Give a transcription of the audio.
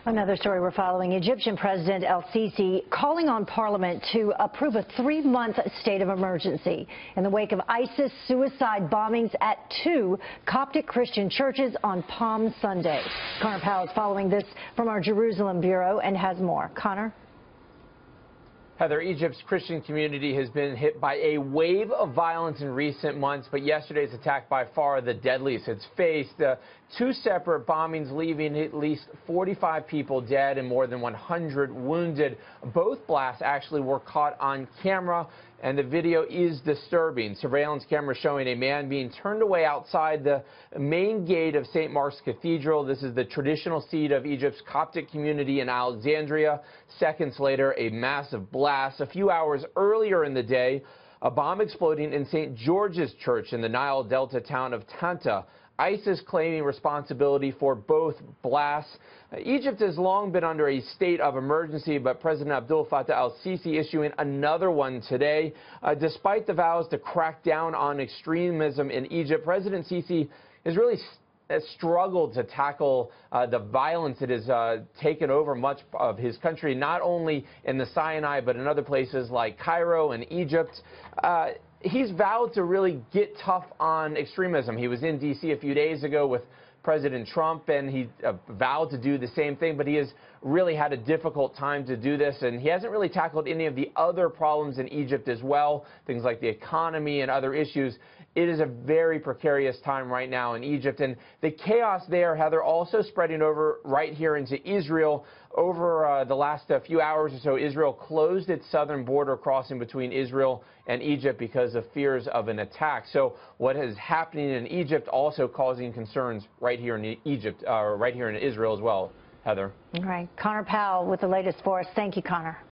Another story we're following. Egyptian President el-Sisi calling on Parliament to approve a 3-month state of emergency in the wake of ISIS suicide bombings at 2 Coptic Christian churches on Palm Sunday. Connor Powell is following this from our Jerusalem bureau and has more. Connor? Heather, Egypt's Christian community has been hit by a wave of violence in recent months, but yesterday's attack by far the deadliest it's faced. 2 separate bombings leaving at least 45 people dead and more than 100 wounded. Both blasts actually were caught on camera, and the video is disturbing. Surveillance cameras showing a man being turned away outside the main gate of St. Mark's Cathedral. This is the traditional seat of Egypt's Coptic community in Alexandria. Seconds later, a massive blast. A few hours earlier in the day, a bomb exploding in St. George's Church in the Nile Delta town of Tanta. ISIS claiming responsibility for both blasts. Egypt has long been under a state of emergency, but President Abdel Fattah el-Sisi issuing another one today. Despite the vows to crack down on extremism in Egypt, President Sisi has really struggled to tackle the violence that has taken over much of his country, not only in the Sinai, but in other places like Cairo and Egypt. He's vowed to really get tough on extremism. He was in D.C. a few days ago with President Trump, and he vowed to do the same thing, but he has really had a difficult time to do this, and he hasn't really tackled any of the other problems in Egypt as well, things like the economy and other issues. It is a very precarious time right now in Egypt, and the chaos there, Heather, also spreading over right here into Israel. Over the last few hours or so, Israel closed its southern border crossing between Israel and Egypt because of fears of an attack. So what is happening in Egypt also causing concerns right here in Egypt, right here in Israel as well, Heather. All right. Connor Powell with the latest for us. Thank you, Connor.